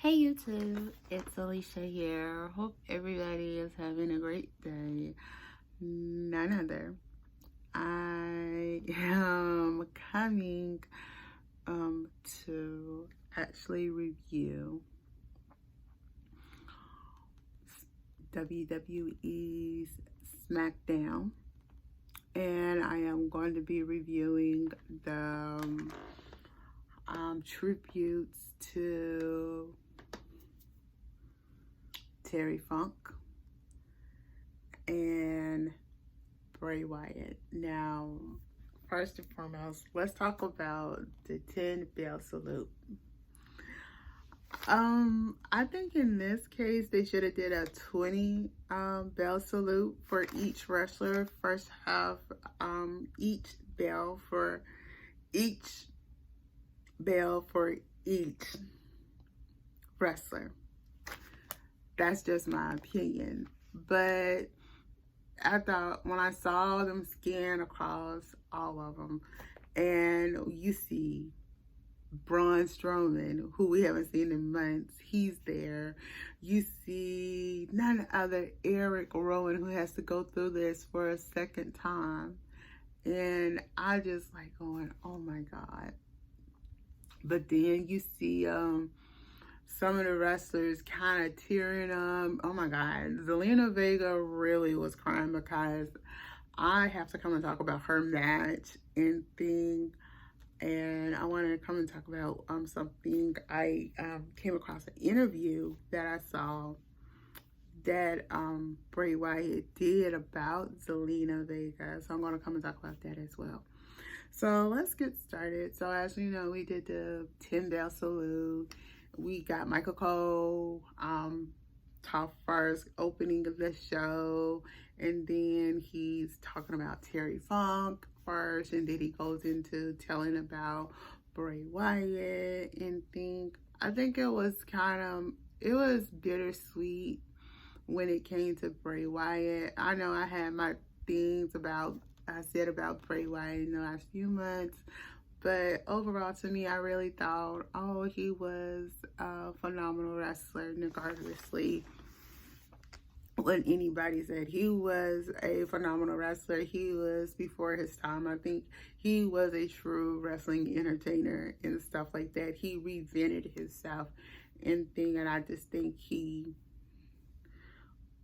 Hey YouTube, it's Alicia here. Hope everybody is having a great day. None other. I am coming to actually review WWE's SmackDown, and I am going to be reviewing the tributes to Terry Funk and Bray Wyatt. Now, first and foremost, let's talk about the 10 bell salute. I think in this case they should have did a 20 bell salute for each wrestler. First half, each bell for each wrestler. That's just my opinion. But I thought when I saw them scan across all of them, and you see Braun Strowman, who we haven't seen in months, he's there. You see none other Eric Rowan, who has to go through this for a second time. And I just like going, oh my God. But then you see some of the wrestlers kind of tearing up. Oh my God, Zelina Vega really was crying because I have to come and talk about her match and thing. And I want to come and talk about something I came across an interview that I saw that Bray Wyatt did about Zelina Vega. So I'm going to come and talk about that as well. So let's get started. So as you know, we did the 10 bell salute. We got Michael Cole talk first, opening of the show, and then he's talking about Terry Funk first, and then he goes into telling about Bray Wyatt and thing. I think it was bittersweet when it came to Bray Wyatt. I know I had my things I said about Bray Wyatt in the last few months, but overall to me, I really thought, oh, he was a phenomenal wrestler, regardlessly what anybody said. He was a phenomenal wrestler. He was before his time. I think he was a true wrestling entertainer and stuff like that. He reinvented himself and thing, and I just think he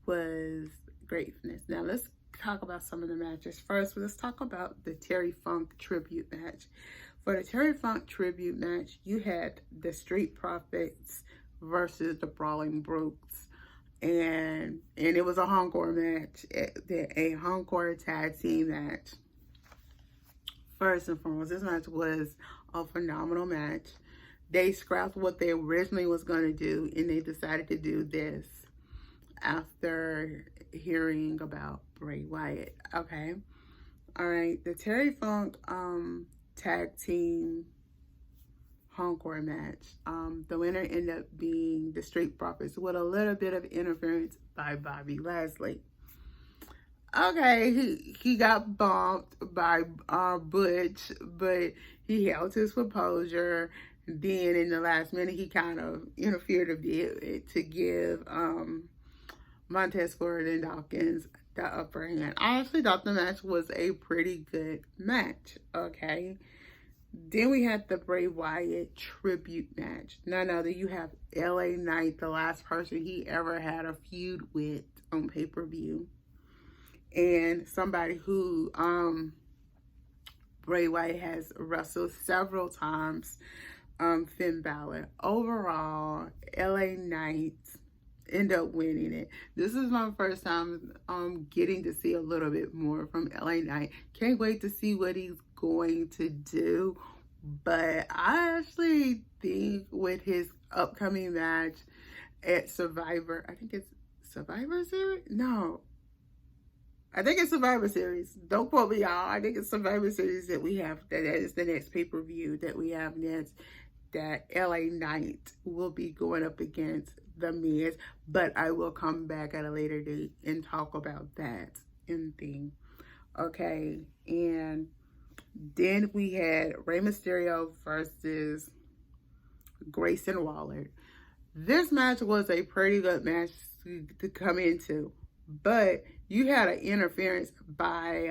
was greatness. Now let's talk about some of the matches. First, let's talk about the Terry Funk tribute match. For the Terry Funk tribute match, you had the Street Profits versus the Brawling Brutes. And it was a encore match, a encore tag team match. First and foremost, this match was a phenomenal match. They scrapped what they originally was going to do, and they decided to do this after hearing about Bray Wyatt. Okay. All right. The Terry Funk tag team encore match. The winner ended up being the Street Profits with a little bit of interference by Bobby Lashley. Okay, he got bumped by Butch, but he held his composure. Then in the last minute, he kind of interfered a bit to give Montez Ford and Dawkins the upper hand. I actually thought the match was a pretty good match, okay? Then we had the Bray Wyatt tribute match. None other, you have LA Knight, the last person he ever had a feud with on pay-per-view. And somebody who Bray Wyatt has wrestled several times, Finn Balor. Overall, LA Knight end up winning it. This is my first time getting to see a little bit more from LA Knight. Can't wait to see what he's going to do. But I actually think with his upcoming match at Survivor, I think it's Survivor Series? No. I think it's Survivor Series. Don't quote me, y'all. I think it's Survivor Series that we have. That is the next pay-per-view that we have next. That LA Knight will be going up against The Miz. But I will come back at a later date and talk about that and thing. Okay. And then we had Rey Mysterio versus Grayson Waller. This match was a pretty good match to come into, but you had an interference by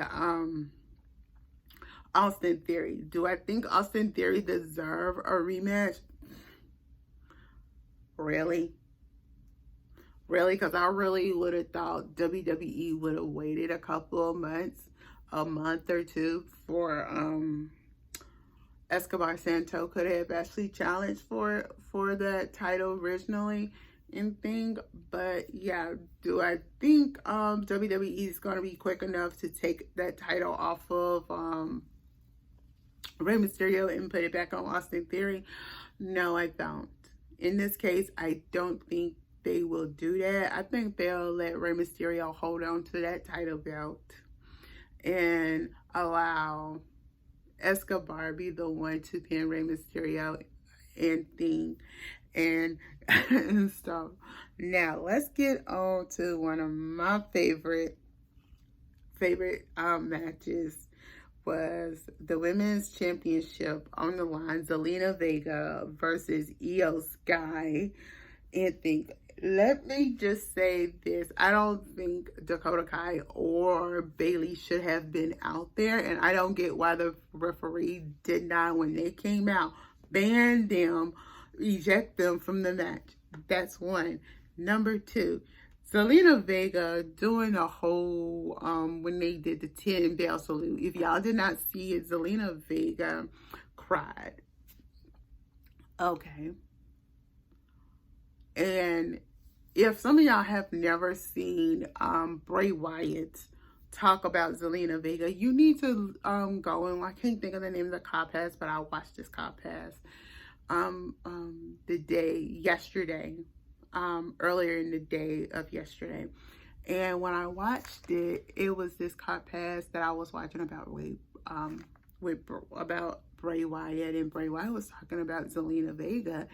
Austin Theory. Do I think Austin Theory deserve a rematch? Really? Really? Because I really would have thought WWE would have waited a couple of months, a month or two, for Escobar Santo could have actually challenged for the title originally and thing. But yeah, do I think WWE is going to be quick enough to take that title off of Rey Mysterio and put it back on Austin Theory? No, I don't. In this case, I don't think they will do that. I think they'll let Rey Mysterio hold on to that title belt and allow Escobar be the one to pin Rey Mysterio and thing and stuff. Now let's get on to one of my favorite matches. Was the women's championship on the line, Zelina Vega versus Io Sky. And think, let me just say this, I don't think Dakota Kai or Bailey should have been out there, and I don't get why the referee did not, when they came out, ban them, eject them from the match. That's one. Number two, Zelina Vega doing a whole, when they did the 10 bell salute. If y'all did not see it, Zelina Vega cried. Okay. And if some of y'all have never seen Bray Wyatt talk about Zelina Vega, you need to go, and I can't think of the name of the podcast, but I watched this podcast yesterday. Earlier in the day of yesterday, and when I watched it, it was this podcast that I was watching about about Bray Wyatt, and Bray Wyatt was talking about Zelina Vega,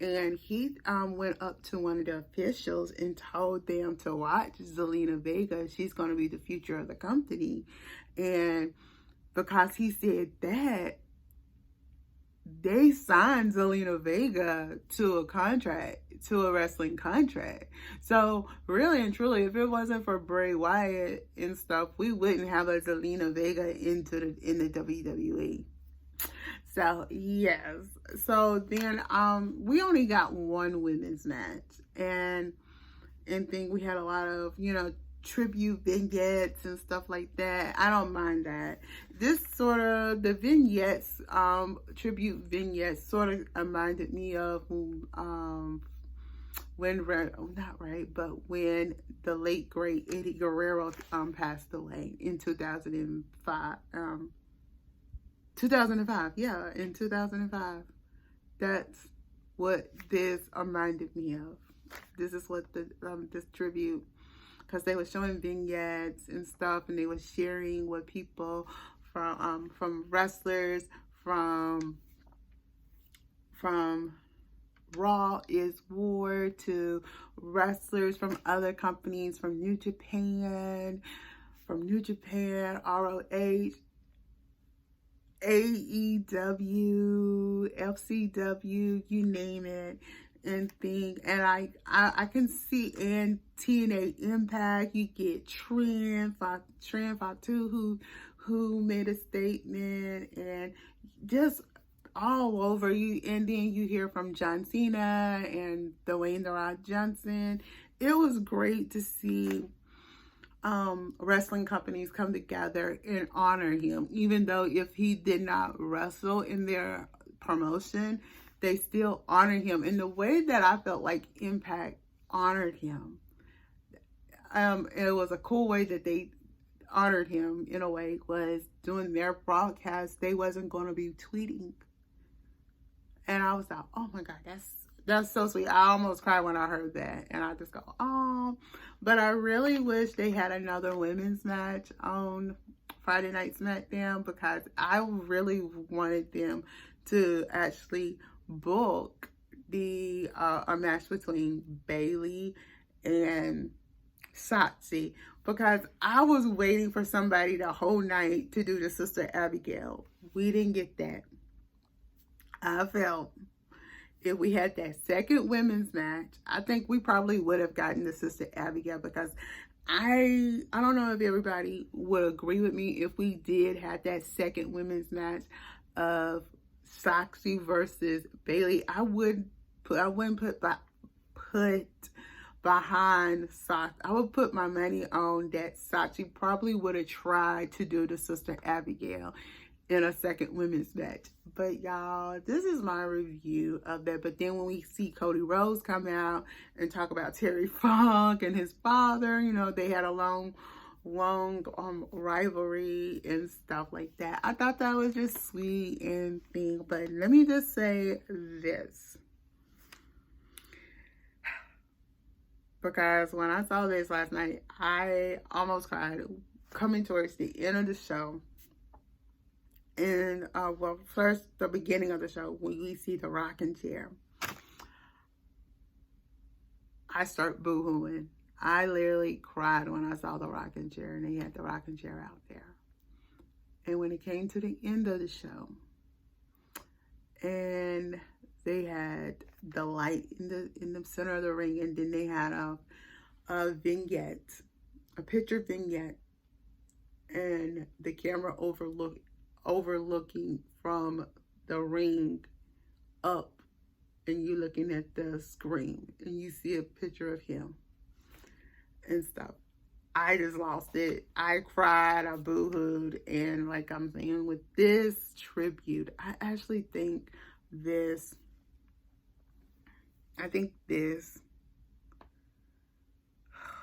and he went up to one of the officials and told them to watch Zelina Vega. She's going to be the future of the company, and because he said that, they signed Zelina Vega to a wrestling contract. So really and truly, if it wasn't for Bray Wyatt and stuff, we wouldn't have a Zelina Vega in the WWE. So yes. So then we only got one women's match, and think we had a lot of, tribute vignettes and stuff like that. I don't mind that. This sort of, the vignettes, tribute vignettes sort of reminded me of when when the late great Eddie Guerrero passed away in 2005. 2005, yeah, in 2005. That's what this reminded me of. This is what this tribute, because they were showing vignettes and stuff, and they were sharing with people from wrestlers from Raw is War to wrestlers from other companies, from New Japan, ROH, AEW, FCW, you name it. And I can see in TNA Impact, you get Trent Fatu who made a statement, and just all over you. And then you hear from John Cena and Dwayne "The Rock" Johnson. It was great to see wrestling companies come together and honor him, even though if he did not wrestle in their promotion, they still honor him in the way that I felt like Impact honored him. It was a cool way that they honored him, in a way, was doing their broadcast. They wasn't going to be tweeting. And I was like, oh my God, that's so sweet. I almost cried when I heard that. And I just go, oh. But I really wish they had another women's match on Friday Night SmackDown, because I really wanted them to actually book a match between Bailey and Shotzi, because I was waiting for somebody the whole night to do the Sister Abigail. We didn't get that. I felt if we had that second women's match, I think we probably would have gotten the Sister Abigail, because I don't know if everybody would agree with me if we did have that second women's match of Saxy versus Bailey. I wouldn't put behind Saxy. I would put my money on that Saxy probably would have tried to do the Sister Abigail in a second women's match. But y'all, this is my review of that. But then when we see Cody Rhodes come out and talk about Terry Funk and his father, you know, they had a long rivalry and stuff like that. I thought that was just sweet and thing. But let me just say this, because when I saw this last night, I almost cried. Coming towards the end of the show, and well, first the beginning of the show, when we see the rocking chair, I start boo-hooing. I literally cried when I saw the rocking chair, and they had the rocking chair out there. And when it came to the end of the show, and they had the light in the center of the ring, and then they had a vignette, a picture vignette, and the camera overlooking from the ring up, and you looking at the screen, and you see a picture of him and stuff. I just lost it. I cried, I boo-hooed, and like I'm saying, with this tribute, I actually think this, oh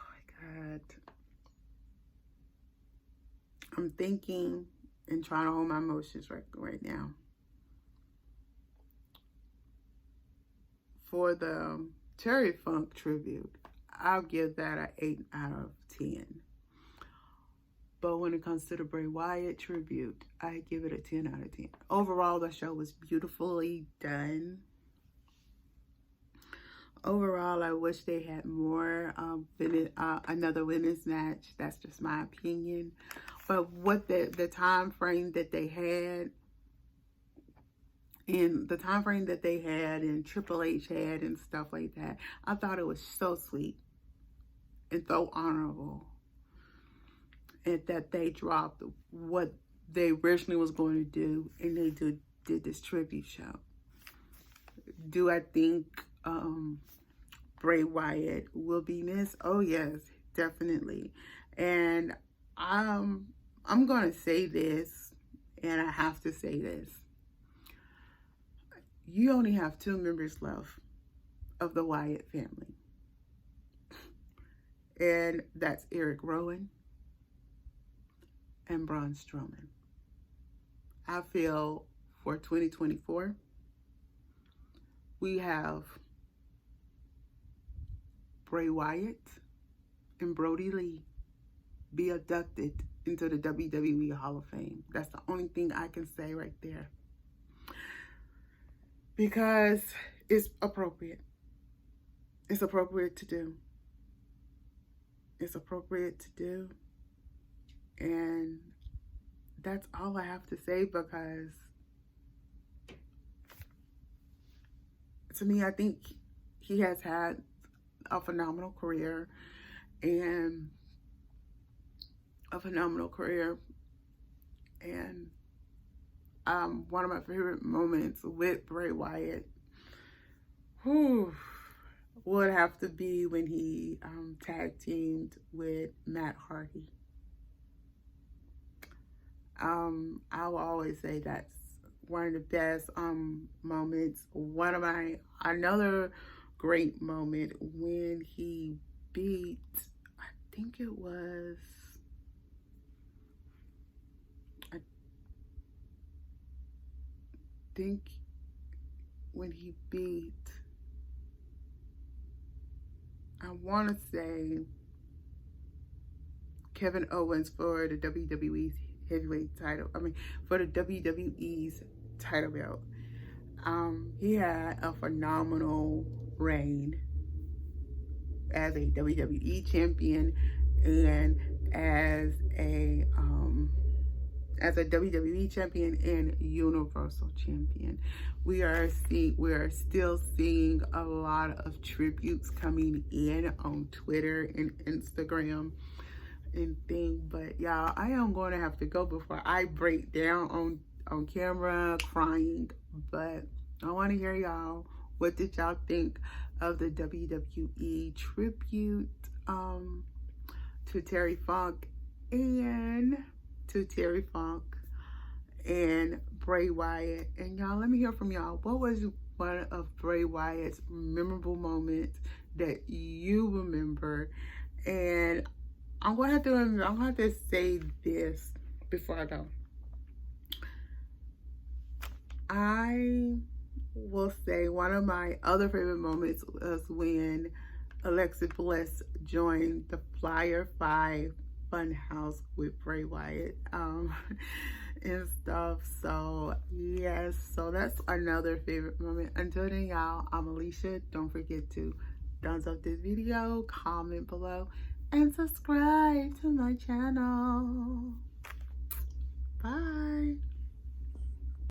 my God, I'm thinking and trying to hold my emotions right now. For the Terry Funk tribute, I'll give that an 8 out of 10. But when it comes to the Bray Wyatt tribute, I give it a 10 out of 10. Overall, the show was beautifully done. Overall, I wish they had more another women's match. That's just my opinion. But what the time frame that they had, and Triple H had and stuff like that, I thought it was so sweet and so honorable, and that they dropped what they originally was going to do, and they did this tribute show. Do I think Bray Wyatt will be missed? Oh yes, definitely. And I'm gonna say this, and I have to say this. You only have 2 members left of the Wyatt family, and that's Eric Rowan and Braun Strowman. I feel for 2024, we have Bray Wyatt and Brody Lee be inducted into the WWE Hall of Fame. That's the only thing I can say right there, because it's appropriate. It's appropriate to do. It's appropriate to do. And that's all I have to say, because to me, I think he has had a phenomenal career, and one of my favorite moments with Bray Wyatt would have to be when he tag teamed with Matt Hardy. I will always say that's one of the best moments. Another great moment when he beat, I think when he beat, I want to say, Kevin Owens for the WWE's heavyweight title. For the WWE's title belt. He had a phenomenal reign as a WWE champion, and as as a WWE champion and Universal champion. We are still seeing a lot of tributes coming in on Twitter and Instagram and thing. But y'all, I am going to have to go before I break down on camera crying. But I want to hear y'all. What did y'all think of the WWE tribute to Terry Funk and Bray Wyatt? And y'all, let me hear from y'all. What was one of Bray Wyatt's memorable moments that you remember? And I'm gonna have to say this before I go. I will say one of my other favorite moments was when Alexa Bliss joined the Flyer 5 Funhouse with Bray Wyatt and stuff. So yes, so that's another favorite moment. Until then, y'all, I'm Alicia. Don't forget to thumbs up this video, comment below, and subscribe to my channel.